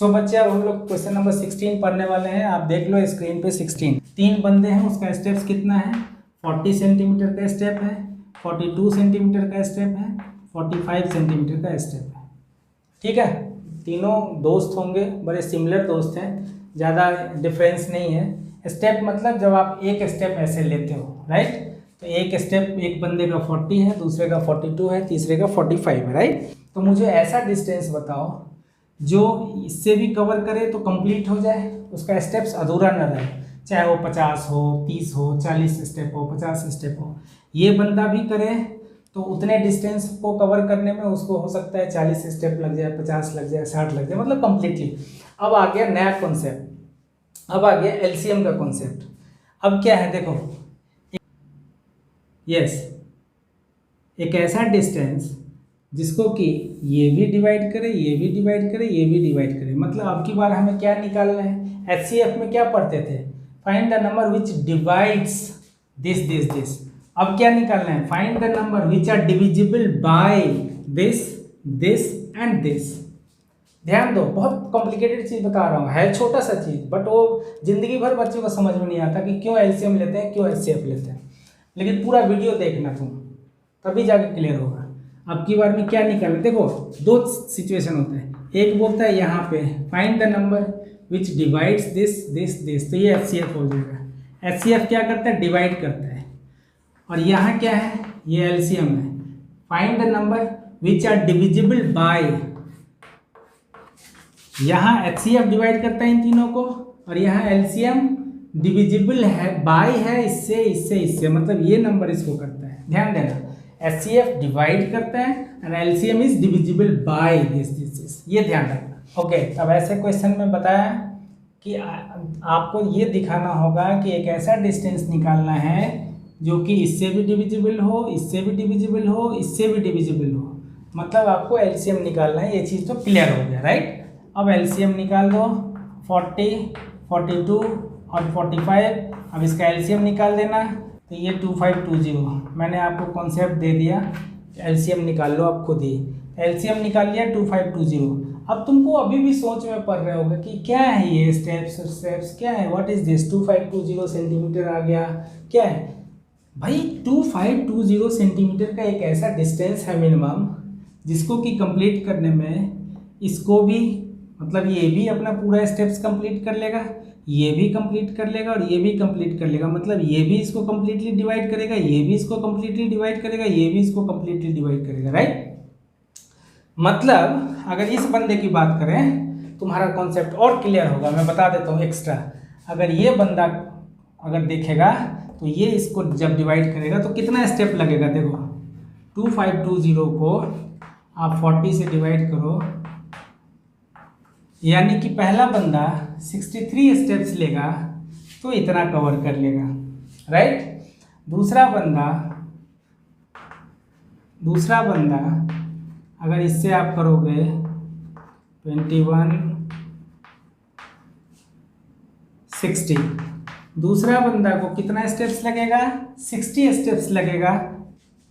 सो बच्चे अब हम लोग क्वेश्चन नंबर 16 पढ़ने वाले हैं। आप देख लो स्क्रीन पे 16। 3 बंदे हैं, उसका स्टेप्स कितना है? 40 सेंटीमीटर का स्टेप है, 42 सेंटीमीटर का स्टेप है, 45 सेंटीमीटर का स्टेप है। ठीक है, तीनों दोस्त होंगे, बड़े सिमिलर दोस्त हैं, ज़्यादा डिफरेंस नहीं है। स्टेप मतलब जब आप एक स्टेप ऐसे लेते हो, राइट? तो एक स्टेप एक बंदे का 40 है, दूसरे का 42 है, तीसरे का 45 है, राइट? तो मुझे ऐसा डिस्टेंस बताओ जो इससे भी कवर करे तो कंप्लीट हो जाए, उसका स्टेप्स अधूरा न रहे, चाहे वो 50 हो, 30 हो, 40 स्टेप हो, 50 स्टेप हो। ये बंदा भी करे तो उतने डिस्टेंस को कवर करने में उसको हो सकता है 40 स्टेप लग जाए, 50 लग जाए, 60 लग जाए, मतलब कंप्लीटली। अब आ गया नया कॉन्सेप्ट, अब आ गया एलसीएम का कॉन्सेप्ट। अब क्या है देखो, यस, एक ऐसा डिस्टेंस जिसको कि ये भी डिवाइड करे, ये भी डिवाइड करे, ये भी डिवाइड करे। मतलब अब की बार हमें क्या निकालना है? एचसीएफ में क्या पढ़ते थे? Find the number which divides this this this. अब क्या निकालना है? Find the number which are divisible by this this and this. ध्यान दो, बहुत कॉम्प्लिकेटेड चीज़ बता रहा हूँ, है छोटा सा चीज़, बट वो जिंदगी भर बच्चों को समझ में नहीं आता कि क्यों एलसीएम लेते हैं, क्यों एचसीएफ लेते हैं। लेकिन पूरा वीडियो देखना तुम, तभी जाके क्लियर होगा। अब की बार में क्या निकालना है? देखो, दो सिचुएशन होता है। एक बोलता है यहाँ पे find the number which divides this this this, तो ये एचसीएफ हो जाएगा। एचसीएफ क्या करता है? डिवाइड करता है। और यहाँ क्या है? ये एलसीएम है। Find the number which are divisible by, यहाँ एचसीएफ डिवाइड करता है इन तीनों को, और यहाँ एलसीएम डिविजिबल है, बाय है इससे इससे इससे, मतलब ये नंबर इसको करता है। ध्यान देना, एचसीएफ डिवाइड करता है and LCM is divisible by this this this, ये ध्यान रखना। ओके, अब ऐसे क्वेश्चन में बताया कि आपको ये दिखाना होगा कि एक ऐसा डिस्टेंस निकालना है जो कि इससे भी डिविजिबल हो, इससे भी डिविजिबल हो, इससे भी डिविजिबल हो, मतलब आपको एलसीएम निकालना है। ये चीज़ तो क्लियर हो गया, राइट? अब एलसीएम निकाल दो, 40, 42 और 45। अब इसका एलसीएम निकाल देना, तो ये 2520। मैंने आपको कॉन्सेप्ट दे दिया, एलसीएम निकाल लो आप खुद ही। एलसीएम निकाल लिया 2520। अब तुमको अभी भी सोच में पड़ रहे होगा कि क्या है ये स्टेप्स क्या है, व्हाट इज दिस? 2520 सेंटीमीटर आ गया, क्या है भाई? 2520 सेंटीमीटर का एक ऐसा डिस्टेंस है मिनिमम, जिसको कि कंप्लीट करने में इसको भी, मतलब ये भी अपना पूरा स्टेप्स कंप्लीट कर लेगा, ये भी कंप्लीट कर लेगा और ये भी कंप्लीट कर लेगा, मतलब ये भी इसको कंप्लीटली डिवाइड करेगा, ये भी इसको कंप्लीटली डिवाइड करेगा, ये भी इसको कंप्लीटली डिवाइड करेगा, राइट? मतलब अगर इस बंदे की बात करें, तुम्हारा कॉन्सेप्ट और क्लियर होगा। मैं बता देता हूँ एक्स्ट्रा। अगर ये बंदा अगर देखेगा तो ये इसको जब डिवाइड करेगा तो कितना स्टेप लगेगा? देखो, 2520 को आप 40 से डिवाइड करो, यानी कि पहला बंदा 63 स्टेप्स लेगा तो इतना कवर कर लेगा, राइट? दूसरा बंदा अगर इससे आप करोगे 21 60, दूसरा बंदा को कितना स्टेप्स लगेगा? 60 स्टेप्स लगेगा,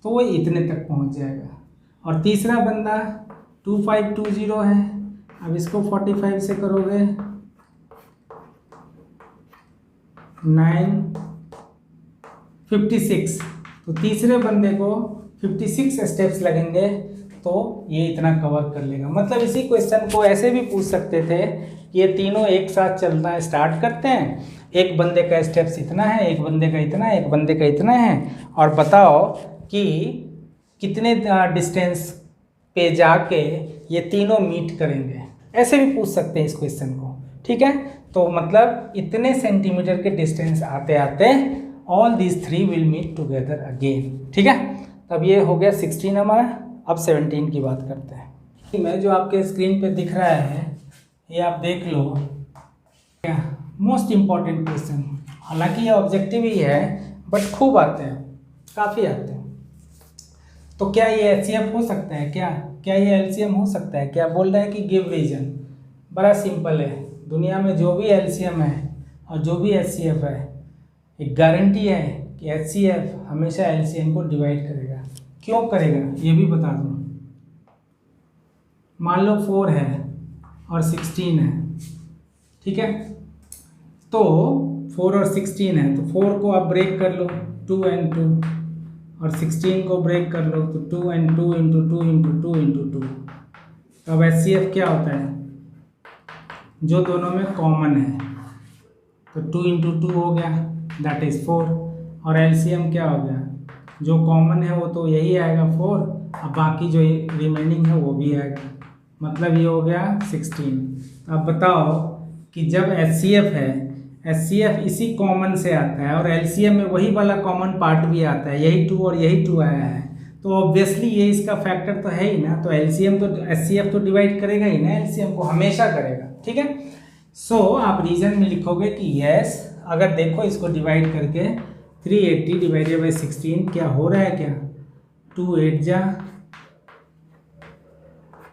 तो वो इतने तक पहुंच जाएगा। और तीसरा बंदा 2520 है, अब इसको 45 से करोगे 956, तो तीसरे बंदे को 56 स्टेप्स लगेंगे, तो ये इतना कवर कर लेगा। मतलब इसी क्वेश्चन को ऐसे भी पूछ सकते थे कि ये तीनों एक साथ चलना स्टार्ट करते हैं, एक बंदे का स्टेप्स इतना है, एक बंदे का इतना है, एक बंदे का इतना है, और बताओ कि कितने डिस्टेंस पे जाके ये तीनों मीट करेंगे। ऐसे भी पूछ सकते हैं इस क्वेश्चन को, ठीक है? तो मतलब इतने सेंटीमीटर के डिस्टेंस आते आते all these 3 will meet together again, ठीक है? तब ये हो गया 16 हमारा। अब 17 की बात करते हैं। मैं जो आपके स्क्रीन पे दिख रहा है ये आप देख लो, क्या मोस्ट इम्पॉर्टेंट क्वेश्चन। हालांकि ये ऑब्जेक्टिव ही है, बट खूब आते हैं, काफ़ी आते हैं। तो क्या ये एचसीएफ हो सकता है? क्या ये एलसीएम हो सकता है? क्या बोल रहा है कि गिव रीजन। बड़ा सिंपल है, दुनिया में जो भी एलसीएम है और जो भी एचसीएफ है, एक गारंटी है कि एचसीएफ हमेशा एलसीएम को डिवाइड करेगा। क्यों करेगा ये भी बता दूँ। मान लो 4 है और 16 है, ठीक है। तो 4 और 16 है, तो 4 को आप ब्रेक कर लो 2 and 2, और 16 को ब्रेक कर लो तो 2 and 2 इंटू 2 इंटू 2 इंटू 2। तो अब HCF क्या होता है, जो दोनों में कॉमन है, तो 2 इंटू 2 हो गया, दैट इज़ 4। और LCM क्या हो गया, जो कॉमन है वो तो यही आएगा 4, अब बाकी जो रिमेनिंग है वो भी आएगा, मतलब ये हो गया 16। अब बताओ कि जब HCF है, HCF इसी कॉमन से आता है और LCM में वही वाला कॉमन पार्ट भी आता है, यही 2 और यही 2 आया है, तो ऑब्वियसली ये इसका फैक्टर तो है ही ना, तो LCM तो HCF तो डिवाइड करेगा ही ना, LCM को हमेशा करेगा, ठीक है। सो आप रीजन में लिखोगे कि यस, अगर देखो इसको डिवाइड करके 380 डिवाइडेड बाई 16 क्या हो रहा है, क्या 2 8 जा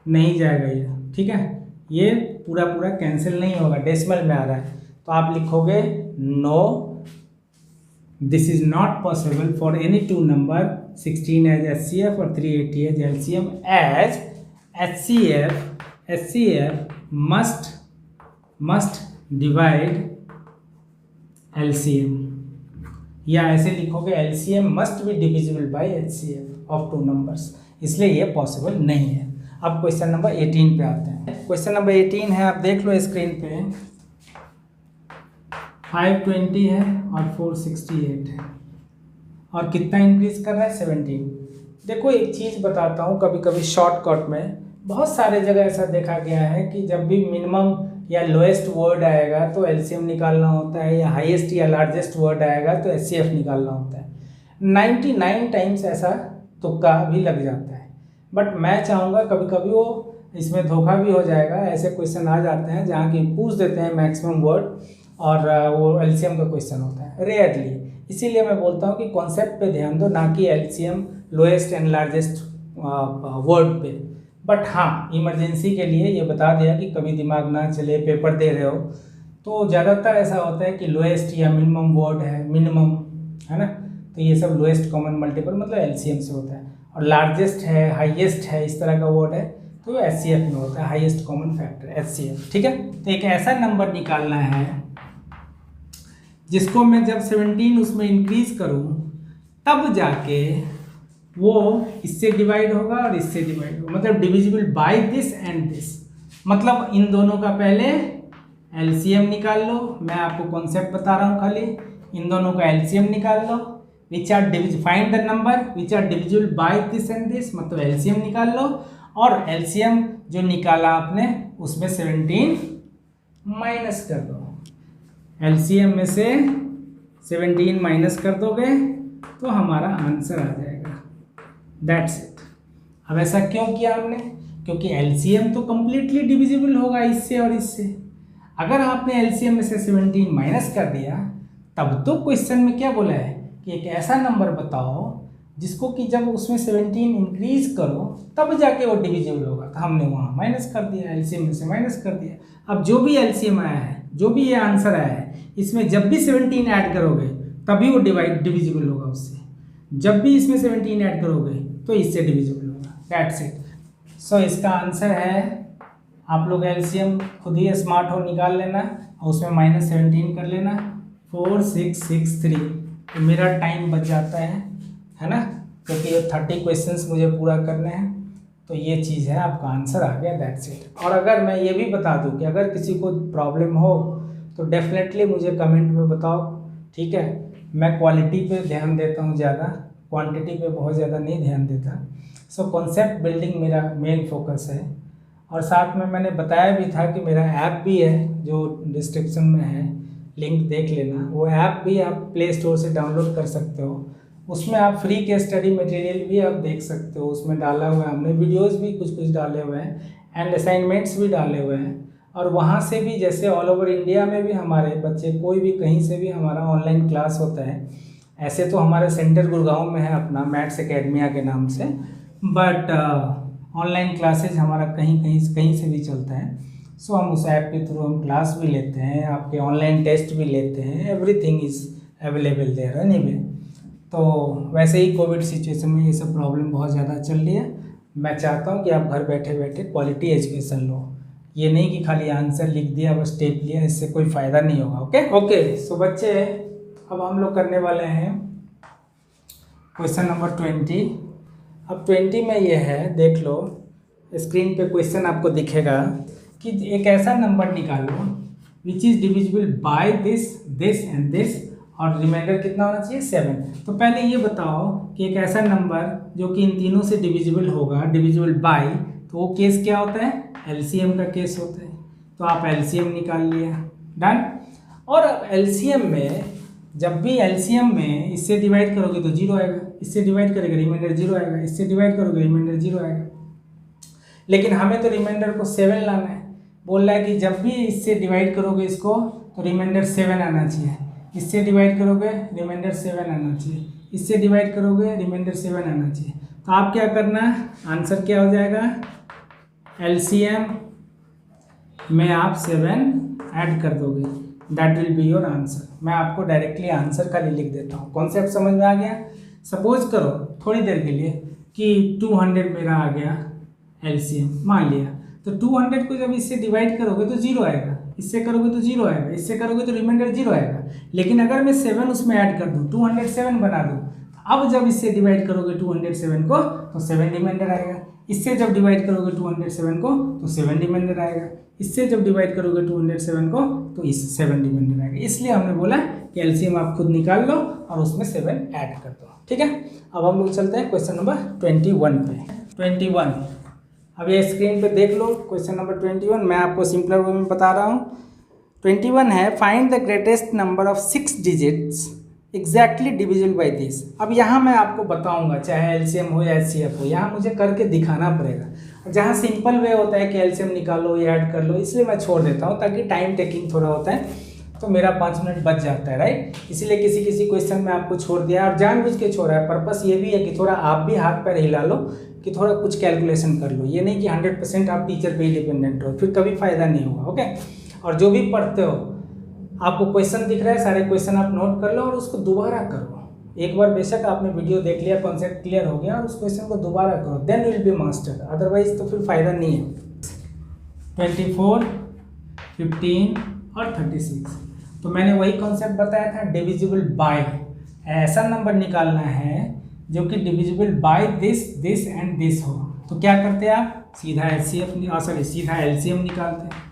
नहीं जाएगा ये, ठीक है, ये पूरा पूरा कैंसिल नहीं होगा, डेसिमल में आ रहा है, तो आप लिखोगे no, this is not possible for any two number 16 as HCF और 380 as LCM, as HCF must divide LCM, या ऐसे लिखोगे LCM must be divisible by HCF of two numbers, इसलिए ये पॉसिबल नहीं है। अब क्वेश्चन नंबर 18 पे आते हैं। क्वेश्चन नंबर 18 है, आप देख लो स्क्रीन पे, 520 है और 468 है, और कितना इंक्रीज कर रहा है 17। देखो एक चीज़ बताता हूँ, कभी कभी शॉर्टकट में बहुत सारे जगह ऐसा देखा गया है कि जब भी मिनिमम या लोएस्ट वर्ड आएगा तो LCM निकालना होता है, या हाईएस्ट या लार्जेस्ट वर्ड आएगा तो HCF निकालना होता है। 99 टाइम्स ऐसा तुक्का भी लग जाता है, बट मैं चाहूँगा कभी कभी वो इसमें धोखा भी हो जाएगा, ऐसे क्वेश्चन आ जाते हैं जहाँ की पूछ देते हैं मैक्सिमम वर्ड और वो LCM का क्वेश्चन होता है रेयरली, इसीलिए मैं बोलता हूँ कि कॉन्सेप्ट पे ध्यान दो, ना कि LCM lowest and largest word पे। बट हाँ, इमरजेंसी के लिए ये बता दिया कि कभी दिमाग ना चले, पेपर दे रहे हो तो ज़्यादातर ऐसा होता है कि लोएस्ट या मिनिमम वर्ड है, मिनिमम है ना, तो ये सब लोएस्ट कॉमन मल्टीपल मतलब LCM से होता है, और लार्जेस्ट है, हाईएस्ट है, इस तरह का वर्ड है तो HCF में होता है, हाईएस्ट कॉमन फैक्टर HCF, ठीक है। तो एक ऐसा नंबर निकालना है जिसको मैं जब 17 उसमें इंक्रीज करूं तब जाके वो इससे डिवाइड होगा और इससे डिवाइड होगा, मतलब divisible by this and this, मतलब इन दोनों का पहले LCM निकाल लो, मैं आपको कॉन्सेप्ट बता रहा हूँ खाली, इन दोनों का LCM निकाल लो, which are find the number which are divisible by this and this, मतलब LCM निकाल लो, और LCM जो निकाला आपने उसमें 17 माइनस कर दो, LCM में से 17 माइनस कर दोगे तो हमारा आंसर आ जाएगा, दैट्स इट। अब ऐसा क्यों किया हमने, क्योंकि LCM तो कम्प्लीटली डिविजिबल होगा इससे और इससे, अगर आपने LCM में से 17 माइनस कर दिया तब तो क्वेश्चन में क्या बोला है कि एक ऐसा नंबर बताओ जिसको कि जब उसमें 17 इंक्रीज करो तब जाके वो डिविजिबल होगा, तो हमने वहाँ माइनस कर दिया, LCM में से माइनस कर दिया। अब जो भी LCM आया है, जो भी ये आंसर आया है, इसमें जब भी 17 ऐड करोगे तभी वो डिविजिबल होगा उससे, जब भी इसमें 17 ऐड करोगे तो इससे डिविजिबल होगा, दैट्स इट। सो इसका आंसर है, आप लोग LCM खुद ही स्मार्ट हो निकाल लेना और उसमें -17 कर लेना, 4663। तो मेरा टाइम बच जाता है ना, क्योंकि ये 30 क्वेश्चंस मुझे पूरा करने हैं, तो ये चीज़ है, आपका आंसर आ गया, दैट्स इट। और अगर मैं ये भी बता दूं कि अगर किसी को प्रॉब्लम हो तो डेफिनेटली मुझे कमेंट में बताओ, ठीक है। मैं क्वालिटी पे ध्यान देता हूँ ज़्यादा, क्वांटिटी पे बहुत ज़्यादा नहीं ध्यान देता। सो कॉन्सेप्ट बिल्डिंग मेरा मेन फोकस है, और साथ में मैंने बताया भी था कि मेरा ऐप भी है जो डिस्क्रिप्शन में है, लिंक देख लेना, वो ऐप भी आप प्ले स्टोर से डाउनलोड कर सकते हो, उसमें आप फ्री के स्टडी मटेरियल भी आप देख सकते हो, उसमें डाला हुआ है हमने, वीडियोस भी कुछ डाले हुए हैं एंड असाइनमेंट्स भी डाले हुए हैं, और वहाँ से भी जैसे ऑल ओवर इंडिया में भी हमारे बच्चे कोई भी कहीं से भी हमारा ऑनलाइन क्लास होता है। ऐसे तो हमारा सेंटर गुड़गांव में है अपना मैथ्स एकेडमिया के नाम से, बट ऑनलाइन क्लासेज हमारा कहीं से भी चलता है। सो हम उस ऐप के थ्रू हम क्लास भी लेते हैं, आपके ऑनलाइन टेस्ट भी लेते हैं, everything is available there anyway. तो वैसे ही कोविड सिचुएशन में ये सब प्रॉब्लम बहुत ज़्यादा चल रही है। मैं चाहता हूँ कि आप घर बैठे बैठे क्वालिटी एजुकेशन लो, ये नहीं कि खाली आंसर लिख दिया बस स्टेप लिया, इससे कोई फ़ायदा नहीं होगा। ओके सो बच्चे अब हम लोग करने वाले हैं क्वेश्चन नंबर 20। अब 20 में ये है, देख लो स्क्रीन पे क्वेश्चन आपको दिखेगा कि एक ऐसा नंबर निकालो which is divisible by this this and this और रिमाइंडर कितना होना चाहिए 7। तो पहले ये बताओ कि एक ऐसा नंबर जो कि इन तीनों से डिविजिबल होगा, डिविजिबल बाय, तो वो केस क्या होता है, एलसीएम का केस होता है। तो आप एलसीएम निकाल लिया, डन। और अब एलसीएम में जब भी एलसीएम में इससे डिवाइड करोगे तो 0 आएगा, इससे डिवाइड करेंगे रिमाइंडर 0 आएगा, इससे डिवाइड करोगे रिमाइंडर 0 आएगा। लेकिन हमें तो रिमाइंडर को 7 लाना है। बोल रहा है कि जब भी इससे डिवाइड करोगे इसको तो रिमाइंडर 7 आना चाहिए, इससे डिवाइड करोगे रिमाइंडर 7 आना चाहिए, इससे डिवाइड करोगे रिमाइंडर 7 आना चाहिए। तो आप क्या करना है, आंसर क्या हो जाएगा, एलसीएम में आप 7 ऐड कर दोगे, that will be your answer. मैं आपको डायरेक्टली आंसर खाली लिख देता हूँ। कॉन्सेप्ट समझ में आ गया। सपोज करो थोड़ी देर के लिए कि 200 मेरा आ गया एलसीएम मान लिया, तो 200 को जब इससे डिवाइड करोगे तो 0 आएगा, इससे करोगे तो 0 आएगा, इससे करोगे तो रिमाइंडर 0 आएगा। लेकिन अगर मैं 7 उसमें ऐड कर दूँ, 207 बना दूँ, अब जब इससे डिवाइड करोगे 207 को तो 7 रिमाइंडर आएगा, इससे जब डिवाइड करोगे 207 को तो 7 रिमाइंडर आएगा, इससे जब डिवाइड करोगे 207 को तो इस 7 रिमाइंडर आएगा। इसलिए हमने बोला कि एलसीएम आप खुद निकाल लो और उसमें 7 ऐड कर दो। ठीक है, अब हम लोग चलते हैं क्वेश्चन नंबर 21 पे। 21 अब ये स्क्रीन पे देख लो, क्वेश्चन नंबर 21 मैं आपको सिंपलर वे में बता रहा हूँ। 21 है, find the greatest number of 6 digits exactly divisible by this. अब यहाँ मैं आपको बताऊंगा, चाहे एलसीएम हो या एचसीएफ हो, यहाँ मुझे करके दिखाना पड़ेगा। जहाँ सिंपल वे होता है कि एलसीएम निकालो या ऐड कर लो, इसलिए मैं छोड़ देता हूँ ताकि टाइम टेकिंग थोड़ा होता है, तो मेरा 5 मिनट बच जाता है, राइट। इसीलिए किसी किसी क्वेश्चन में आपको छोड़ दिया और जानबूझ के छोड़ा है। पर्पस ये भी है कि थोड़ा आप भी हाथ पैर हिला लो, कि थोड़ा कुछ कैलकुलेशन कर लो। ये नहीं कि 100% आप टीचर पे ही डिपेंडेंट हो, फिर कभी फायदा नहीं होगा। ओके, और जो भी पढ़ते हो आपको क्वेश्चन दिख रहा है, सारे क्वेश्चन आप नोट कर लो और उसको दोबारा करो। एक बार बेशक आपने वीडियो देख लिया, कॉन्सेप्ट क्लियर हो गया, और उस क्वेश्चन को दोबारा करो, then will be master, otherwise तो फिर फायदा नहीं है। 24, 15 और 36, तो मैंने वही कॉन्सेप्ट बताया था, डिविजिबल बाय। ऐसा नंबर निकालना है जो कि divisible by this this and this हो। तो क्या करते हैं आप, सीधा सीधा एलसीएम निकालते हैं।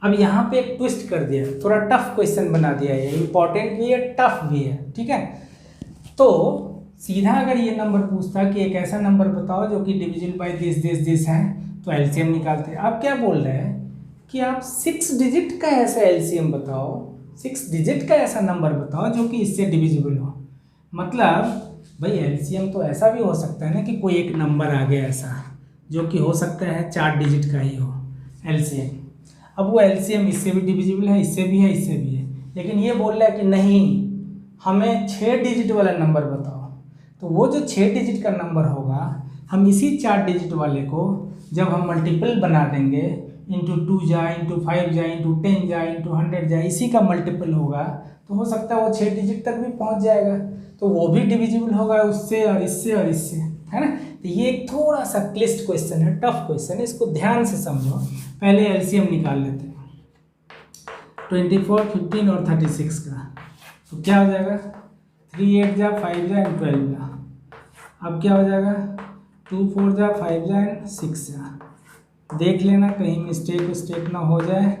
अब यहाँ पे एक ट्विस्ट कर दिया, थोड़ा टफ क्वेश्चन बना दिया है, इंपॉर्टेंट भी है टफ भी है। ठीक है, तो सीधा अगर ये नंबर पूछता कि एक ऐसा नंबर बताओ जो कि divisible by this this this है, तो एलसीएम निकालते हैं। अब क्या बोल रहे हैं कि आप 6 डिजिट का ऐसा एलसीएम बताओ, 6 डिजिट का ऐसा नंबर बताओ जो कि इससे डिविजिबल हो। मतलब भाई एलसीएम तो ऐसा भी हो सकता है ना कि कोई एक नंबर आ गया ऐसा जो कि हो सकता है 4 डिजिट का ही हो एलसीएम। अब वो एलसीएम इससे भी डिविजिबल है, इससे भी है, इससे भी है, लेकिन ये बोल रहा है कि नहीं हमें 6 डिजिट वाला नंबर बताओ। तो वो जो 6 डिजिट का नंबर होगा, हम इसी 4 डिजिट वाले को जब हम मल्टीपल बना देंगे, इंटू 2 जाए, इंटू 5 जाए, इंटू 10 जाए, इंटू 100 जाए, इसी का मल्टीपल होगा, तो हो सकता है वो 6 डिजिट तक भी पहुंच जाएगा, तो वो भी डिविजिबल होगा उससे और इससे और इससे, है ना। तो ये एक थोड़ा सा क्लिष्ट क्वेश्चन है, टफ क्वेश्चन है, इसको ध्यान से समझो। पहले एलसीएम निकाल लेते हैं 24, 15 और 36 का। तो क्या हो जाएगा, 3 8 जा 5 जा एंड 12 जा। अब क्या हो जाएगा, 2 4 जा 5 जा एंड 6 जा। देख लेना कहीं मिस्टेक ना हो जाए।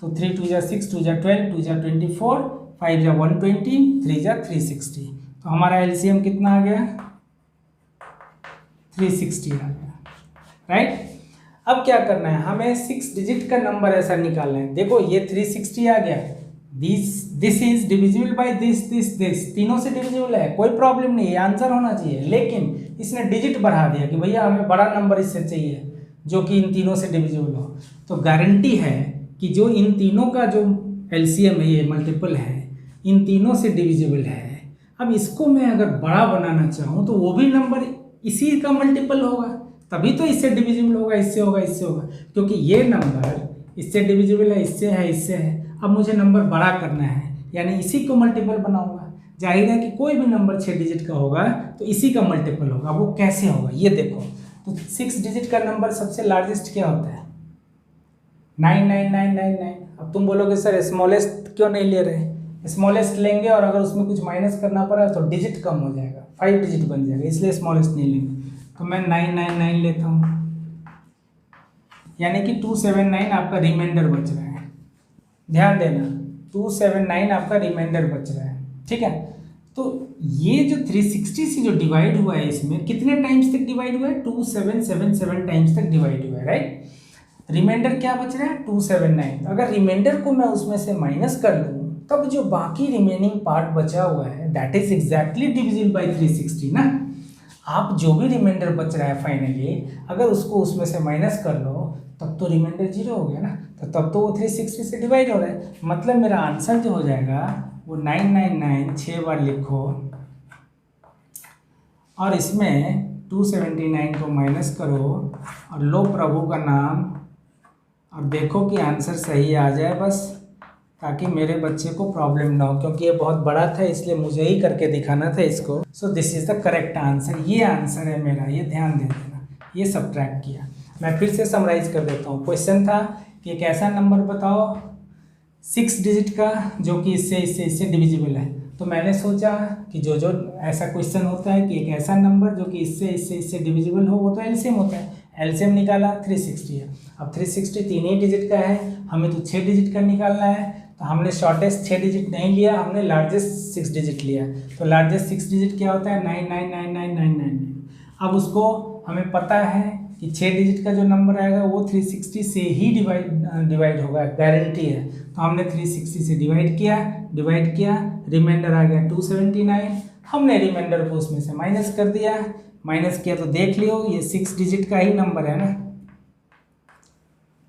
तो 3 2 जा 6, 2 जा 12, 2 जा 24, 5 जा 120, 3 जा 360। तो हमारा एलसीएम कितना आ गया, 360 आ गया, राइट। अब क्या करना है, हमें 6 डिजिट का नंबर ऐसा निकालना है। देखो ये 360 आ गया, this is divisible by this this this, तीनों से डिविजिबल है, कोई प्रॉब्लम नहीं है, आंसर होना चाहिए। लेकिन इसने डिजिट बढ़ा दिया कि भैया हमें बड़ा नंबर इससे चाहिए जो कि इन तीनों से डिविजिबल हो। तो गारंटी है कि जो इन तीनों का जो एलसीएम है, ये मल्टीपल है, इन तीनों से डिविजिबल है। अब इसको मैं अगर बड़ा बनाना चाहूँ तो वो भी नंबर इसी का मल्टीपल होगा, तभी तो इससे डिविजिबल होगा, इससे होगा, इससे होगा, क्योंकि ये नंबर इससे डिविजिबल है, इससे है, इससे है। अब मुझे नंबर बड़ा करना है, यानी इसी को मल्टीपल बनाऊंगा। जाहिर है कि कोई भी नंबर 6 डिजिट का होगा तो इसी का मल्टीपल होगा। वो कैसे होगा ये देखो। तो 6 डिजिट का नंबर सबसे लार्जेस्ट क्या होता है, 99999। अब तुम बोलोगे सर स्मॉलेस्ट क्यों नहीं ले रहे? स्मॉलेस्ट लेंगे और अगर उसमें कुछ माइनस करना पड़ा तो डिजिट कम हो जाएगा, 5 डिजिट बन जाएगा, इसलिए स्मॉलेस्ट नहीं लेंगे। तो मैं 999 लेता हूँ, यानी कि 279 आपका रिमाइंडर बच रहा है। ध्यान देना, 279 आपका रिमाइंडर बच रहा है, ठीक है। तो ये जो 360 से जो डिवाइड हुआ है, इसमें कितने टाइम्स तक डिवाइड हुआ है? 2777 टाइम्स तक डिवाइड हुआ है, राइट। रिमाइंडर क्या बच रहा है? 279। अगर रिमाइंडर को मैं उसमें से माइनस कर लूँ, तब जो बाकी रिमेनिंग पार्ट बचा हुआ है that is exactly divisible by 360 ना। आप जो भी रिमाइंडर बच रहा है फाइनली, अगर उसको उसमें से माइनस कर लो तब तो रिमाइंडर 0 हो गया ना, तो तब तो वो 360 से डिवाइड हो रहा है। मतलब मेरा आंसर जो हो जाएगा वो 999 6 बार लिखो और इसमें 279 को माइनस करो और लो प्रभु का नाम और देखो कि आंसर सही आ जाए बस, ताकि मेरे बच्चे को प्रॉब्लम ना हो, क्योंकि ये बहुत बड़ा था इसलिए मुझे ही करके दिखाना था इसको। So this is the correct answer, ये आंसर है मेरा, ये ध्यान दे देना। ये सब्ट्रैक्ट किया। मैं फिर से समराइज कर देता हूँ। क्वेश्चन था कि एक ऐसा नंबर बताओ 6 डिजिट का जो कि इससे डिविजिबल है। तो मैंने सोचा कि जो ऐसा क्वेश्चन होता है कि एक ऐसा नंबर जो कि इससे डिविजिबल हो, वो तो एलसीएम होता है। एलसीएम निकाला 360 है। अब 360 3 ही डिजिट का है, हमें तो 6 डिजिट का निकालना है। तो हमने शॉर्टेस्ट 6 डिजिट नहीं लिया, हमने लार्जेस्ट 6 डिजिट लिया। तो लार्जेस्ट 6 डिजिट क्या होता है? 9999999। अब उसको हमें पता है कि 6 डिजिट का जो नंबर आएगा वो 360 से ही डिवाइड होगा, गारंटी है। तो हमने 360 से डिवाइड किया, रिमाइंडर आ गया 279। हमने रिमाइंडर को उसमें से माइनस कर दिया, माइनस किया तो देख लियो ये 6 डिजिट का ही नंबर है ना,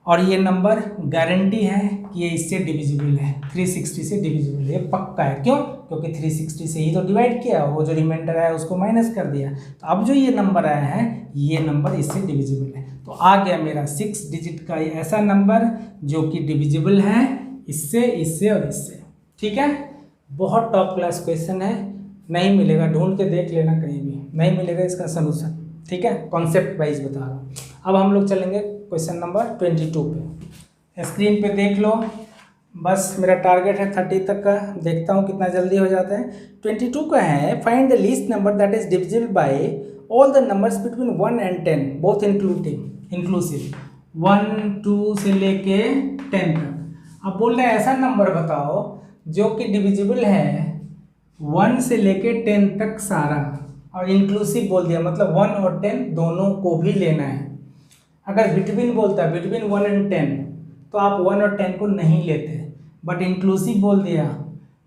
और ये नंबर गारंटी है कि ये इससे डिविजिबल है, 360 से डिविजिबल है, ये पक्का है। क्यों? क्योंकि 360 से ही तो डिवाइड किया, वो जो रिमाइंडर आया उसको माइनस कर दिया। तो अब जो ये नंबर आया है, ये नंबर इससे डिविजिबल है। तो आ गया मेरा 6 डिजिट का ऐसा नंबर जो कि डिविजिबल है इससे और इससे। ठीक है, बहुत टॉप क्लास क्वेश्चन है, नहीं मिलेगा, ढूंढ के देख लेना, कहीं भी नहीं मिलेगा इसका सोल्यूशन। ठीक है, कॉन्सेप्ट वाइज बता रहा हूँ। अब हम लोग चलेंगे क्वेश्चन नंबर 22 पे। स्क्रीन पे देख लो, बस मेरा टारगेट है 30 तक का, देखता हूँ कितना जल्दी हो जाता है। 22 का है, find the least number that is divisible by all the numbers between 1 and 10 both inclusive. 1 2 से लेके 10 तक। अब बोल रहे हैं ऐसा नंबर बताओ जो कि डिविजिबल है 1 से लेके 10 तक सारा, और इंक्लूसिव बोल दिया, मतलब 1 और 10 दोनों को भी लेना है। अगर बिटवीन बोलता है, बिटवीन 1 and 10, तो आप 1 और 10 को नहीं लेते, बट इंक्लूसिव बोल दिया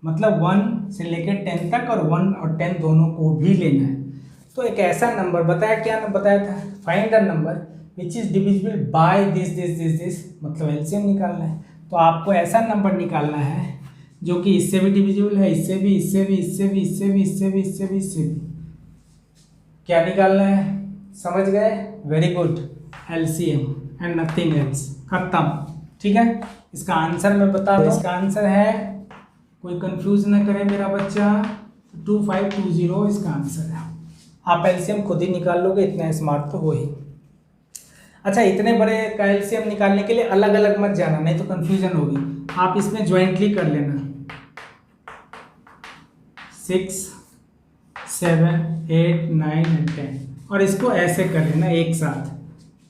मतलब 1 से लेकर 10 तक और 1 और 10 दोनों को भी लेना है। तो एक ऐसा नंबर बताया, क्या बताया था? Find the number which is divisible by this, मतलब एलसीएम निकालना है। तो आपको ऐसा नंबर निकालना है जो कि इससे भी डिविजिबल है, इससे भी। क्या निकालना है? समझ गए? Very good, LCM and nothing else, खत्म। ठीक है, इसका आंसर मैं बता दूं, इसका आंसर है, कोई कंफ्यूज ना करे मेरा बच्चा, 2520 इसका आंसर है। आप एलसीएम खुद ही निकाल लोगे, इतना स्मार्ट तो हो ही। अच्छा, इतने बड़े का एलसीएम निकालने के लिए अलग अलग मत जाना, नहीं तो कंफ्यूजन होगी। आप इसमें ज्वाइंटली कर लेना, 6 7 8 9 and 10, और इसको ऐसे कर लेना एक साथ,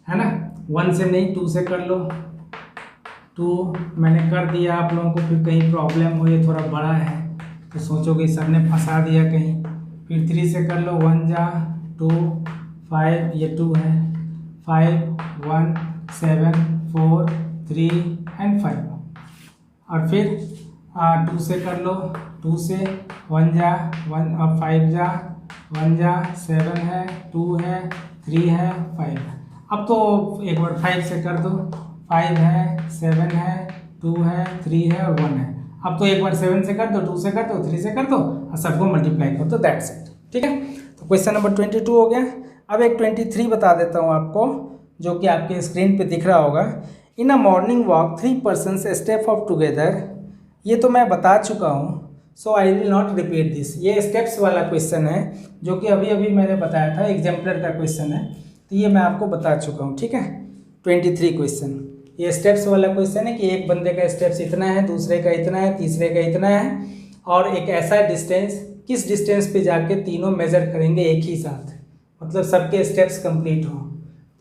है ना। 1 से नहीं, 2 से कर लो। 2 मैंने कर दिया, आप लोगों को फिर कहीं प्रॉब्लम हो, ये थोड़ा बड़ा है तो सोचोगे सर ने फंसा दिया कहीं। फिर 3 से कर लो, 1 जा 2 5, ये 2 है, 5 1 7 4 3 and 5, और फिर 2 से कर लो, 2 से 1 जा 1 और 5 जा 1 जा 7 है, 2 है, 3 है, 5 है। अब तो एक बार 5 से कर दो, 5 है, 7 है, 2 है, 3 है और 1 है। अब तो एक बार 7 से कर दो, 2 से कर दो, 3 से कर दो और सबको मल्टीप्लाई कर दो, दैट्स इट। ठीक है, तो क्वेश्चन नंबर 22 हो गया। अब एक 23 बता देता हूँ आपको, जो कि आपके स्क्रीन पे दिख रहा होगा। In a morning walk 3 persons step of together, ये तो मैं बता चुका हूँ, so I will not repeat this. ये स्टेप्स वाला क्वेश्चन है जो कि अभी अभी मैंने बताया था, एग्जाम्पलर का क्वेश्चन है, तो ये मैं आपको बता चुका हूँ। ठीक है, 23 क्वेश्चन, ये स्टेप्स वाला क्वेश्चन है कि एक बंदे का स्टेप्स इतना है, दूसरे का इतना है, तीसरे का इतना है, और एक ऐसा डिस्टेंस, किस डिस्टेंस पे जाके तीनों मेजर करेंगे एक ही साथ, मतलब सबके स्टेप्स कंप्लीट हों।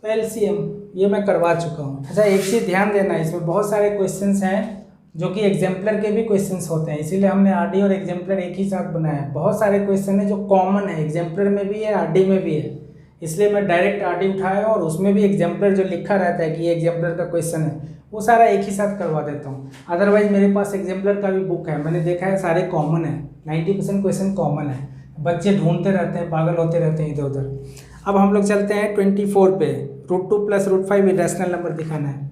तो एलसीएम ये मैं करवा चुका हूँ। अच्छा, एक चीज़ ध्यान देना, इसमें बहुत सारे क्वेश्चंस हैं जो कि एग्जाम्पलर के भी क्वेश्चंस होते हैं, इसीलिए हमने आरडी और एग्जाम्पलर एक ही साथ बनाया है। बहुत सारे क्वेश्चन है जो कॉमन है, एग्जाम्पलर में भी है, आरडी में भी है, इसलिए मैं डायरेक्ट आरडी उठाया और उसमें भी एग्जाम्पलर जो लिखा रहता है कि ये एग्जाम्पलर का क्वेश्चन है, वो सारा एक ही साथ करवा देता हूँ। अदरवाइज मेरे पास एग्जाम्पलर का भी बुक है, मैंने देखा है सारे कॉमन है, 90% क्वेश्चन कॉमन है। बच्चे ढूंढते रहते हैं, पागल होते रहते हैं इधर उधर। अब हम लोग चलते हैं 24 पे, √2 + √5 इरेशनल नंबर दिखाना है।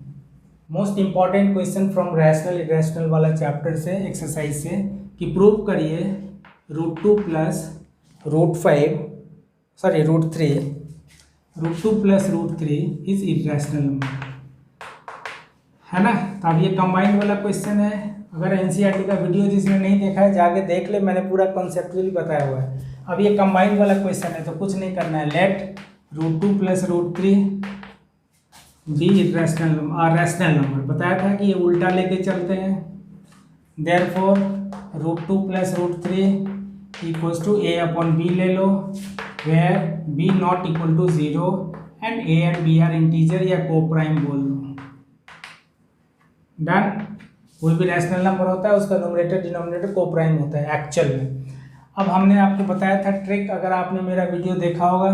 Most important question from rational irrational वाला चैप्टर से, एक्सरसाइज से, कि प्रूव करिए √2 + √5 सॉरी √3 √2 + √3 इज इरेशनल नंबर, है ना। तो अब ये कंबाइंड वाला क्वेश्चन है। अगर एनसीईआरटी का वीडियो जिसने नहीं देखा है जाके देख ले, मैंने पूरा कॉन्सेप्चुअली बताया हुआ है। अब ये कंबाइंड वाला क्वेश्चन है तो कुछ नहीं करना है, लेट √2 + √3 बी रैशनल नंबर। बताया था कि ये उल्टा लेके चलते हैं, देयरफॉर √2 + √3 = a/b ले लो, where b ≠ = 0 and a and b are integer या को प्राइम बोल लो। डन। कोई भी रैशनल नंबर होता है उसका न्यूमरेटर डिनोमिनेटर को प्राइम होता है एक्चुअल में। अब हमने आपको बताया था ट्रिक, अगर आपने मेरा वीडियो देखा होगा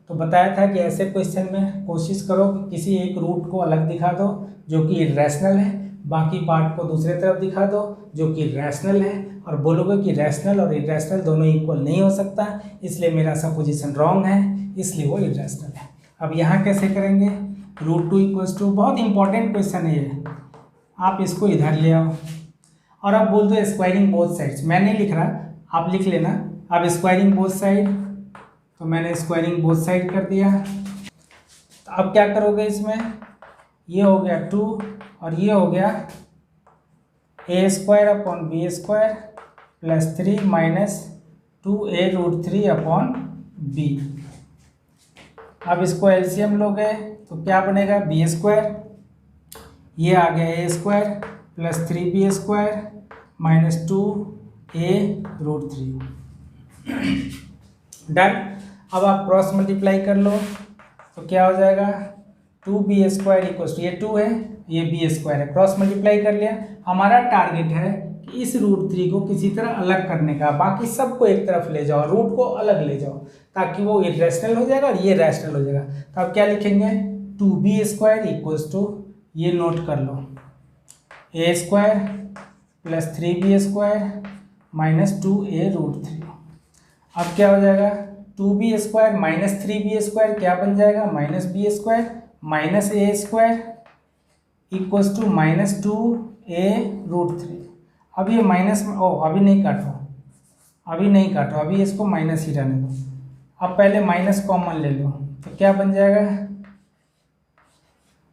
तो बताया था कि ऐसे क्वेश्चन में कोशिश करो कि किसी एक रूट को अलग दिखा दो जो कि इरेशनल है, बाकी पार्ट को दूसरे तरफ दिखा दो जो कि रैशनल है, और बोलोगे कि रैशनल और इरेशनल दोनों इक्वल नहीं हो सकता, इसलिए मेरा सपोजिशन रॉन्ग है, इसलिए वो इरेशनल है। अब यहाँ कैसे करेंगे, √2 = बहुत इंपॉर्टेंट क्वेश्चन है ये, आप इसको इधर ले आओ और अब बोल दो स्क्वायरिंग बोथ साइड्स। मैं नहीं लिख रहा, आप लिख लेना। अब स्क्वायरिंग बोथ साइड, तो मैंने स्क्वायरिंग बोथ साइड कर दिया। तो अब क्या करोगे इसमें, ये हो गया 2 और ये हो गया a² / b² + 3 - 2a√3/b। अब इसको एलसीएम लोगे तो क्या बनेगा, b², ये आ गया a² + 3b² - 2a√3। डन। अब आप क्रॉस मल्टीप्लाई कर लो तो क्या हो जाएगा, 2b² ये 2 है, ये b² है, क्रॉस मल्टीप्लाई कर लिया। हमारा टारगेट है कि इस √3 को किसी तरह अलग करने का, बाकी सबको एक तरफ ले जाओ, रूट को अलग ले जाओ ताकि वो इरेशनल हो जाएगा और ये रैशनल हो जाएगा। तो अब क्या लिखेंगे, 2b² = ये नोट कर लो, a² + 3b² - 2a√3। अब क्या हो जाएगा, 2b² - 3b² क्या बन जाएगा, -b² - a² = -2a√3। अब ये माइनस में, अभी नहीं काटो, अभी इसको माइनस ही रहने दो। अब पहले माइनस कॉमन ले लो तो क्या बन जाएगा,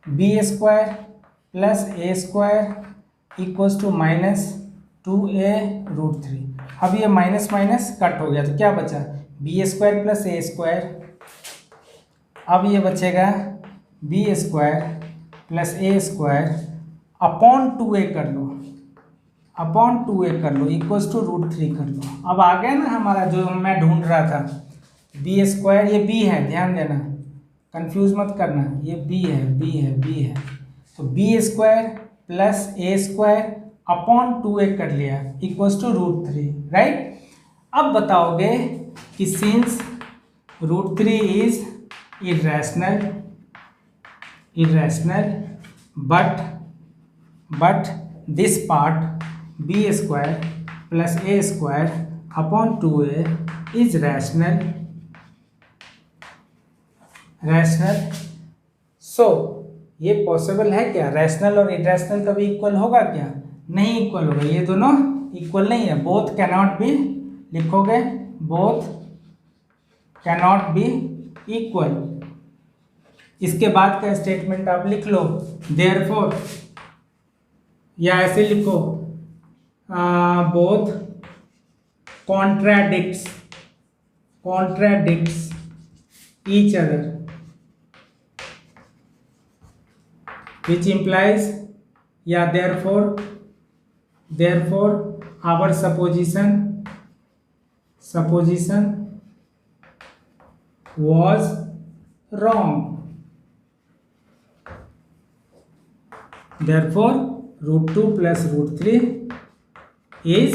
b² + a² = -2a√3। अब ये माइनस माइनस कट हो गया तो क्या बचा, b² + a²। अब ये बचेगा b² + a² /2a कर लो, /2a कर लो, =√3 कर लो। अब आ गया ना हमारा जो मैं ढूंढ रहा था, b², ये b है, ध्यान देना, कंफ्यूज मत करना, ये b है। तो b² + a² /2a कर लिया, =√3, राइट। अब बताओगे कि since √3 is irrational but this part b² + a² /2a is rational, सो ये पॉसिबल है क्या, रैशनल और इरेशनल कभी इक्वल होगा क्या, नहीं इक्वल होगा, ये दोनों इक्वल नहीं है, बोथ कैनॉट बी, लिखोगे बोथ कैनॉट बी इक्वल। इसके बाद का स्टेटमेंट आप लिख लो, देयरफॉर, या ऐसे लिखो, both contradicts each other. Which implies या therefore our supposition was wrong. Therefore √2 plus √3 is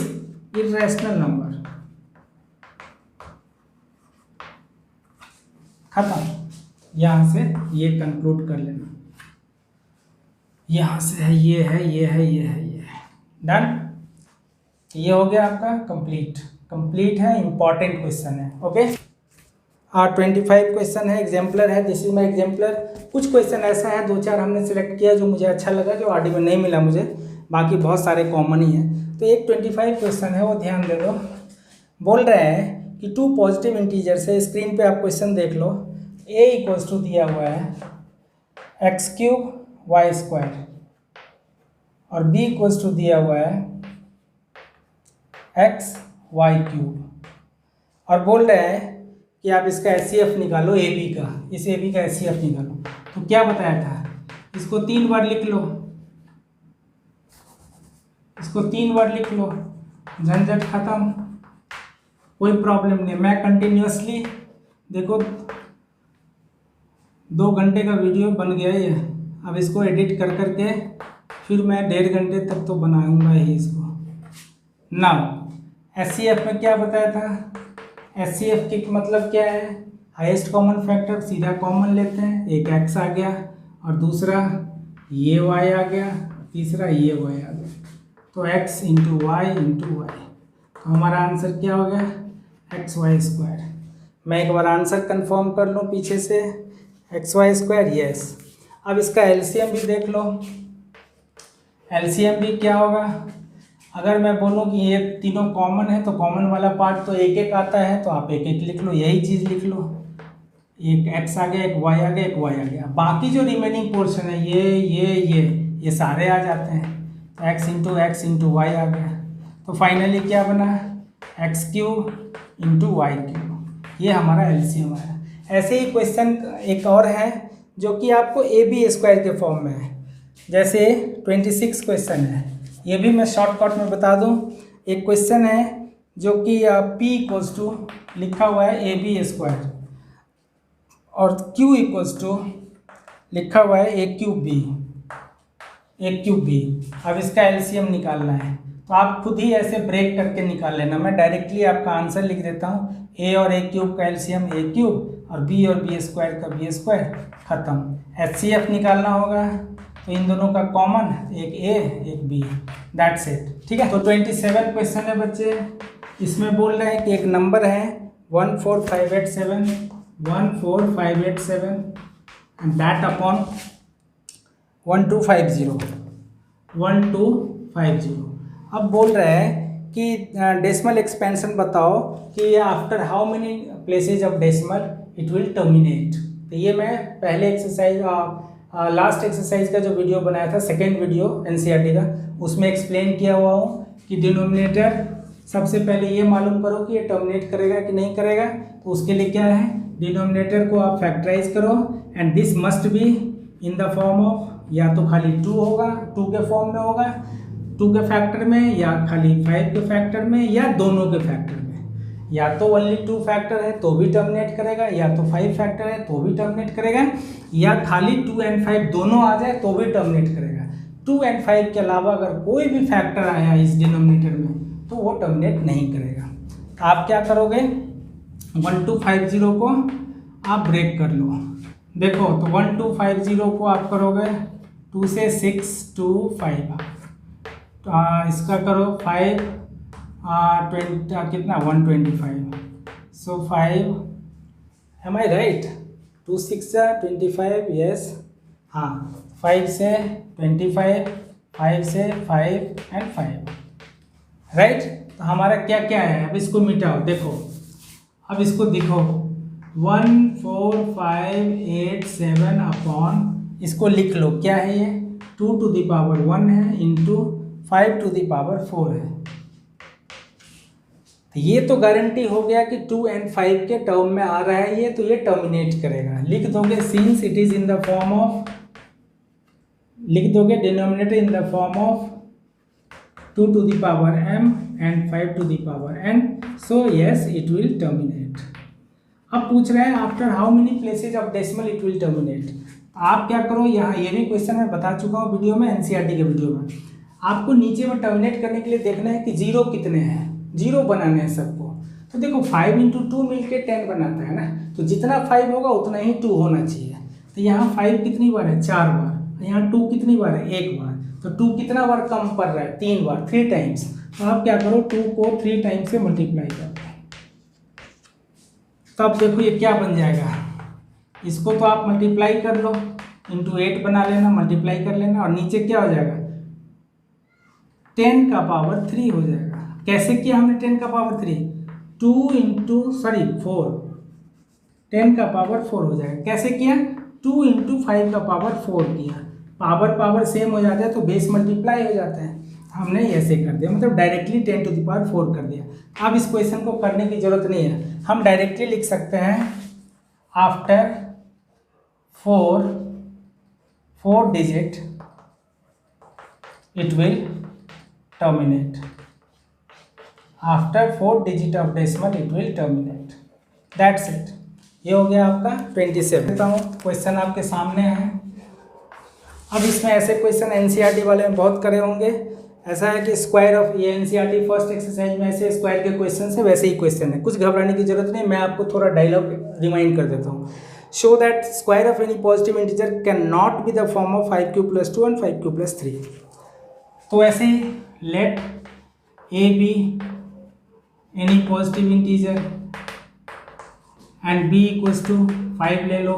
irrational number. खत्म। यहां से ये कंक्लूड कर लेना, यहां से है ये है ये है ये है ये है। डन। ये हो गया आपका कंप्लीट है, इंपॉर्टेंट क्वेश्चन है। ओके। 25 क्वेश्चन है, एग्जाम्पलर है। This is my exemplar. कुछ क्वेश्चन ऐसा है, 2-4 हमने सेलेक्ट किया जो मुझे अच्छा लगा, जो आरडी में नहीं मिला मुझे, बाकी बहुत सारे कॉमन ही हैं। तो एक 25 क्वेश्चन है, वो ध्यान दे दो। बोल रहे हैं कि 2 पॉजिटिव इंटीजर से, स्क्रीन पे आप क्वेश्चन देख लो। a इक्वल्स टू दिया हुआ है x³ y² और b इक्वल्स टू दिया हुआ है xy³ और बोल रहे हैं कि आप इसका HCF निकालो AB का, इस AB का HCF निकालो। तो क्या बताया था, इसको 3 बार लिख लो, इसको 3 बार लिख लो, झंझट खत्म, कोई प्रॉब्लम नहीं। मैं कंटिन्यूअसली देखो 2 घंटे का वीडियो बन गया ये, अब इसको एडिट कर करके फिर मैं 1.5 घंटे तक तो बनाऊंगा ही इसको। नाउ HCF में क्या बताया था, HCF की मतलब क्या है, हाईएस्ट कॉमन फैक्टर, सीधा कॉमन लेते हैं, एक x आ गया और दूसरा ये y आ गया, तीसरा ये y आ गया, तो x into Y into Y. तो हमारा आंसर क्या हो गया, xy²। मैं एक बार आंसर कंफर्म कर लूँ पीछे से, xy², यस। अब इसका एलसीएम भी देख लो, एलसीएम भी क्या होगा, अगर मैं बोलूँ कि ये तीनों कॉमन है तो कॉमन वाला पार्ट तो एक एक आता है, तो आप एक एक लिख लो, यही चीज़ लिख लो, एक x आ गया, एक y आ गया, एक y आ गया, बाकी जो रिमेनिंग पोर्शन है ये सारे आ जाते हैं, तो x इंटू y आ गया। तो फाइनली क्या बना, x³ इंटू y³, ये हमारा एलसीएम आया। ऐसे ही क्वेश्चन एक और है जो कि आपको AB² के फॉर्म में है, जैसे 26 क्वेश्चन है, ये भी मैं शॉर्टकट में बता दूं। एक क्वेश्चन है जो कि P इक्वल्स टू लिखा हुआ है AB² और Q इक्वल्स टू लिखा हुआ है A³ B। अब इसका एलसीएम निकालना है, तो आप खुद ही ऐसे ब्रेक करके निकाल लेना। मैं डायरेक्टली आपका आंसर लिख देता हूँ, A और A³ का एलसीएम A³ और B और B² का B², खत्म। HCF निकालना होगा, तो इन दोनों का कॉमन, एक A एक B, दैट्स इट। ठीक है। तो 27 क्वेश्चन है बच्चे, इसमें बोल रहे हैं कि एक नंबर है 14587 एंड दैट अपॉन 1250। अब बोल रहे हैं कि डेसिमल एक्सपेंशन बताओ कि after how many places of decimal it will terminate. तो ये मैं पहले एक्सरसाइज लास्ट एक्सरसाइज का जो वीडियो बनाया था, सेकेंड वीडियो NCERT का, उसमें एक्सप्लेन किया हुआ हूँ कि डिनोमिनेटर सबसे पहले ये मालूम करो कि ये टर्मिनेट करेगा कि नहीं करेगा। तो उसके लिए क्या है, डिनोमिनेटर को आप फैक्टराइज करो and this must be in the form of, या तो खाली 2 होगा, 2 के फॉर्म में होगा, 2 के फैक्टर में, या खाली 5 के फैक्टर में, या दोनों के फैक्टर में। या तो ओनली 2 फैक्टर है तो भी टर्मिनेट करेगा, या तो 5 फैक्टर है तो भी टर्मिनेट करेगा, या खाली 2 एंड 5 दोनों आ जाए तो भी टर्मिनेट करेगा। 2 एंड 5 के अलावा अगर कोई भी फैक्टर आया इस डिनोमिनेटर में तो वो टर्मिनेट नहीं करेगा। आप क्या करोगे, 1250 को आप ब्रेक कर लो। देखो तो 1250 को आप करोगे 2 से 6 2 5, इसका करो 5 20 कितना 125, सो 5, एम आई राइट, 2 6 25, यस, हाँ, 5 से 25, 5 से 5 एंड 5, राइट। तो हमारा क्या क्या है, अब इसको मिटाओ, देखो अब इसको दिखो 14587 अपॉन, इसको लिख लो क्या है ये, 2 to the power 1 है इंटू 5 to the power 4 है। तो ये तो गारंटी हो गया कि 2 एंड 5 के टर्म में आ रहा है ये, तो ये टर्मिनेट करेगा। लिख दोगे since it is in the form of लिख दोगे denominator in the form of 2 to the power m and 5 to the power n, so yes it will terminate. अब पूछ रहे हैं after how many places of decimal it will terminate. आप क्या करो, यहाँ ये भी क्वेश्चन मैं बता चुका हूँ वीडियो में, एनसीईआरटी के वीडियो में। आपको नीचे में टर्मिनेट करने के लिए देखना है कि जीरो कितने हैं, जीरो बनाने हैं सबको। तो देखो 5 × 2 मिलके 10 बनाता है ना, तो जितना 5 होगा उतना ही 2 होना चाहिए। तो यहाँ 5 कितनी बार है, 4 बार। यहाँ 2 कितनी बार है, 1 बार। तो 2 कितना बार कम पड़ रहा है, 3 बार, 3 टाइम्स। तो आप क्या करो, 2 को 3 टाइम्स से मल्टीप्लाई करो, तब देखो ये क्या बन जाएगा। इसको तो आप मल्टीप्लाई कर लो, इंटू 8 बना लेना, मल्टीप्लाई कर लेना, और नीचे क्या हो जाएगा, 10 का पावर 3 हो जाएगा। कैसे किया हमने 10 का पावर 3, 4 10 का पावर 4 हो जाएगा। कैसे किया, 2 × 5 का पावर 4 किया। पावर सेम हो जाता है तो बेस मल्टीप्लाई हो जाता है। हमने ऐसे कर दिया, मतलब डायरेक्टली 10 to the power 4 कर दिया। अब इस क्वेश्चन को करने की जरूरत नहीं है, हम डायरेक्टली लिख सकते हैं after 4 digit it will terminate. After 4 digit of decimal it will terminate. That's it. ये हो गया आपका 27। देता हूँ क्वेश्चन आपके सामने है। अब इसमें ऐसे क्वेश्चन एनसीईआरटी वाले में बहुत करे होंगे। ऐसा है कि स्क्वायर ऑफ, ये एनसीईआरटी फर्स्ट एक्सरसाइज में ऐसे स्क्वायर के क्वेश्चन है, वैसे ही क्वेश्चन है, कुछ घबराने की जरूरत नहीं। मैं आपको थोड़ा डायलॉग रिमाइंड कर देता हूँ। Show that square of any positive integer can not be the form of 5q + 2 and 5q + 3। तो ऐसे ही let a be any positive integer and b = 5 ले लो।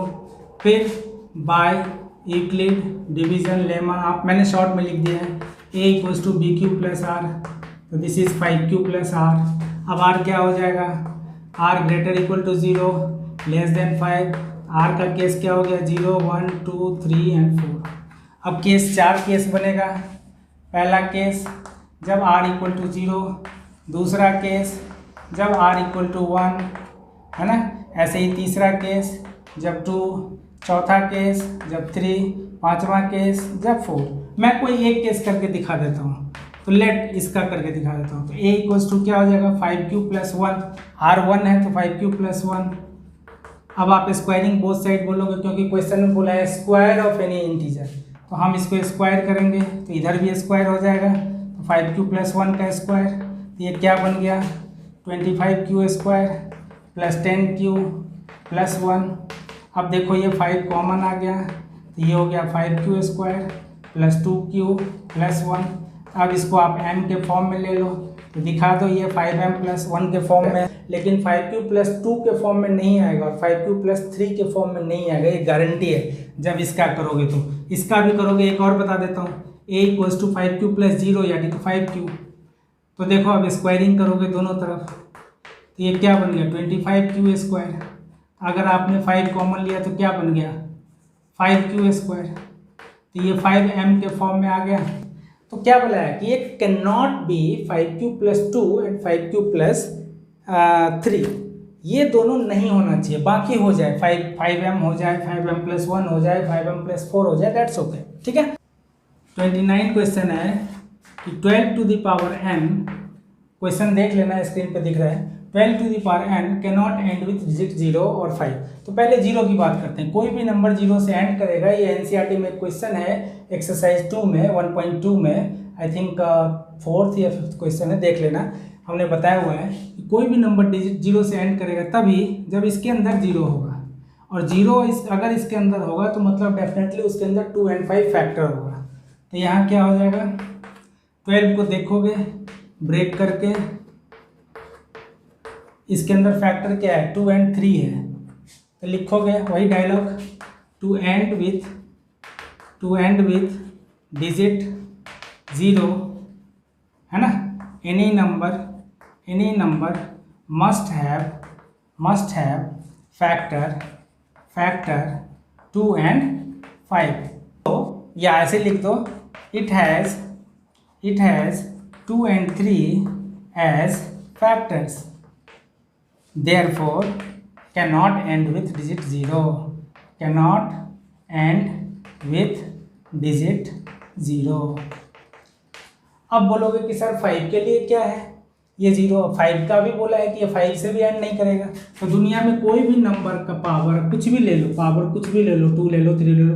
फिर बाय यूक्लिड डिवीजन लेमा, आप मैंने शॉर्ट में लिख दिया है, a = bq + r, तो दिस इज 5q + r। अब r क्या हो जाएगा, r ≥ 0, <5। r का केस क्या हो गया, 0 1 2 3 एंड 4। अब केस 4 केस बनेगा। पहला केस जब r = 0, दूसरा केस जब r = 1, है ना। ऐसे ही तीसरा केस जब 2, चौथा केस जब 3, पांचवा केस जब 4। मैं कोई एक केस करके दिखा देता हूँ, तो लेट इसका करके दिखा देता हूँ। तो a = क्या हो जाएगा, 5q + 1, r 1 है तो 5q + 1। अब आप स्क्वायरिंग बोथ साइड बोलोगे, क्योंकि क्वेश्चन में बोला है स्क्वायर ऑफ एनी इंटीजर, तो हम इसको स्क्वायर करेंगे तो इधर भी स्क्वायर हो जाएगा। तो 5q + 1 का स्क्वायर, तो ये क्या बन गया, 25q² + 10q + 1। अब देखो ये 5 कॉमन आ गया, तो ये हो गया 5q² + 2q + 1। अब इसको आप m के फॉर्म में ले लो, तो दिखा दो ये 5m + 1 के फॉर्म में, लेकिन 5q + 2 के फॉर्म में नहीं आएगा और 5q + 3 के फॉर्म में नहीं आएगा। ये गारंटी है जब इसका करोगे। तो इसका भी करोगे, एक और बता देता हूँ, a = 5q + 0 यानी कि 5q। तो देखो अब स्क्वायरिंग करोगे दोनों तरफ, तो ये क्या बन गया, 25q²। अगर आपने 5 कॉमन लिया तो क्या बन गया, 5q²। तो ये 5m के फॉर्म में आ गया। तो क्या बोला है कि ये can not B 5q + 2 and 5q + 3, ये दोनों नहीं होना चाहिए। बाकी हो जाए, 5m हो जाए, 5m + 1 हो जाए, 5m + 4 हो जाए, दैट्स ओके। ठीक है। 29 क्वेश्चन है कि 12 to the power n, question देख लेना, स्क्रीन पे दिख रहा है, 12 to the power n cannot and with digit 0 और 5। तो पहले 0 की बात करते हैं। कोई भी नंबर 0 से एंड करेगा। ये एनसीईआरटी में क्वेश्चन है एक्सरसाइज 2 में 1.2 में, आई थिंक 4th या 5th क्वेश्चन है, देख लेना। हमने बताया हुआ है कि कोई भी नंबर डिजिट 0 से एंड करेगा तभी जब इसके अंदर 0 होगा, और 0 अगर इसके अंदर होगा तो मतलब डेफिनेटली उसके अंदर 2 and 5 फैक्टर होगा। तो यहाँ क्या हो जाएगा, 12 को देखोगे ब्रेक करके, इसके अंदर फैक्टर क्या है, 2 and 3 है, तो लिखोगे वही dialogue, to end with digit 0, है ना। Any number must have factor 2 and 5। तो या ऐसे लिख दो, it has 2 and 3 as factors, therefore cannot end with digit 0, cannot end with digit 0। अब बोलोगे कि सर 5 के लिए क्या है, ये 0, 5 का भी बोला है कि ये 5 से भी एंड नहीं करेगा। तो दुनिया में कोई भी नंबर का पावर कुछ भी ले लो, पावर कुछ भी ले लो, 2 ले लो, 3 ले लो,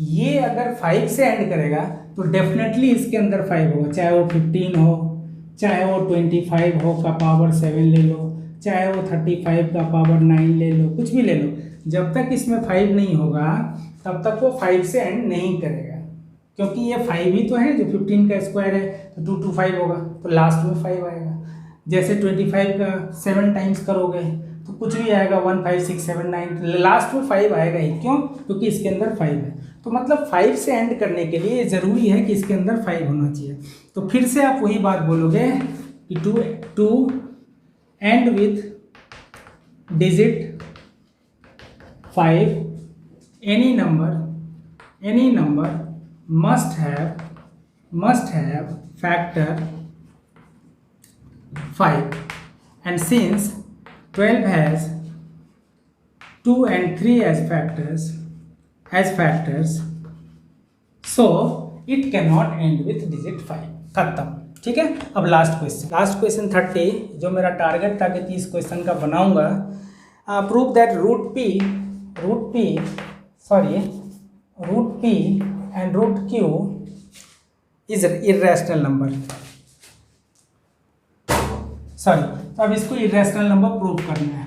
ये अगर 5 से एंड करेगा तो डेफिनेटली इसके अंदर 5 होगा, चाहे वो 15 हो, चाहे वो 25 हो का पावर 7 ले लो, चाहे वो 35 का पावर 9 ले लो, कुछ भी ले लो, जब तक इसमें 5 नहीं होगा तब तक वो 5 से एंड नहीं करेगा, क्योंकि ये 5 ही तो है, जो 15 का स्क्वायर है तो 2 to 5 होगा, तो लास्ट में 5 आएगा। जैसे 25 का 7 टाइम्स करोगे तो कुछ भी आएगा, 1 5 6 7 9, लास्ट में 5 आएगा ही, क्यों? क्योंकि इसके अंदर 5 है। तो मतलब 5 से एंड करने के लिए ज़रूरी है कि इसके अंदर 5 होना चाहिए। तो फिर से आप वही बात बोलोगे कि to end with digit 5 any number must have factor 5, and since 12 has 2 and 3 as factors, so it cannot end with digit 5। खत्म, ठीक है। अब लास्ट क्वेश्चन 30, जो मेरा टारगेट था कि 30 क्वेश्चन का बनाऊंगा। Prove that root P and root q is irrational number। तो अब इसको इरेशनल नंबर प्रूव करना है।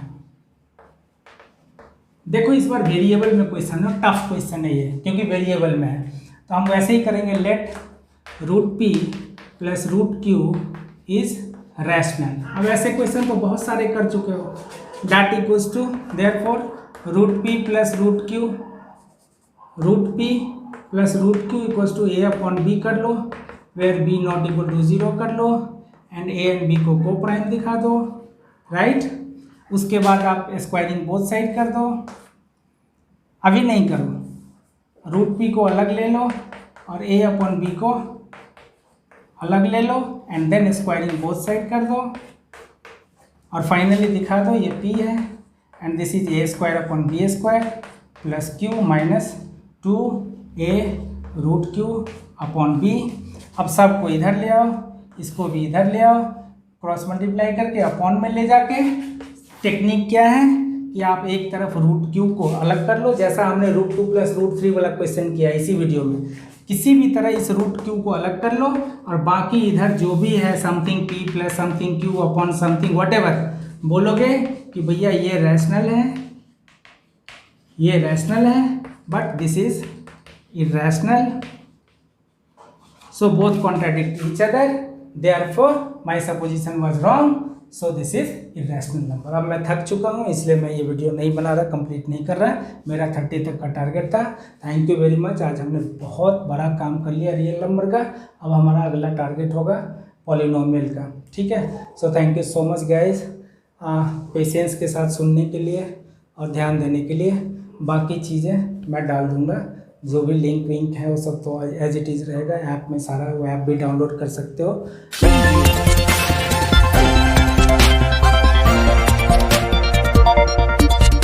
देखो इस बार वेरिएबल में क्वेश्चन है, टफ क्वेश्चन है ये, क्योंकि वेरिएबल में है। तो हम वैसे ही करेंगे, let root p plus root q is rational. अब ऐसे क्वेश्चन तो बहुत सारे कर चुके हो। That equals to therefore root p plus root q equals to a upon b कर लो, where b not equal to 0 कर लो, and a and b coprime दिखा दो, राइट। उसके बाद आप स्क्वायरिंग बोथ साइड कर दो। अभी नहीं करो, रूट पी को अलग ले लो और ए अपॉन बी को अलग ले लो, and then squaring both side कर दो, और फाइनली दिखा दो ये पी है, and this is a square upon b square plus q minus 2a root q upon b. अब सबको इधर ले आओ, इसको भी इधर ले आओ, क्रॉस मल्टीप्लाई करके अपॉन में ले जाके। टेक्निक क्या है कि आप एक तरफ रूट क्यू को अलग कर लो, जैसा हमने रूट 2 प्लस रूट 3 वाला क्वेश्चन किया इसी वीडियो में। किसी भी तरह इस रूट क्यू को अलग कर लो, और बाकी इधर जो भी है something P plus something Q upon something whatever, बोलोगे कि भैया ये रैशनल है but this is irrational, so both contradict each other, therefore my supposition was wrong, so this is irrational number। अब मैं थक चुका हूँ, इसलिए मैं ये वीडियो नहीं बना रहा, कंप्लीट नहीं कर रहा। मेरा 30 तक का टारगेट था। Thank you very much. आज हमने बहुत बड़ा काम कर लिया रियल नंबर का। अब हमारा अगला टारगेट होगा पॉलिनोमियल का, ठीक है। So thank you so much guys, patience के साथ सुनने के लिए और ध्यान देने के लिए। बाकी चीज़ें मैं डाल दूंगा, जो भी लिंक है वो सब तो एज इट इज़ रहेगा ऐप में, सारा वो ऐप भी डाउनलोड कर सकते हो।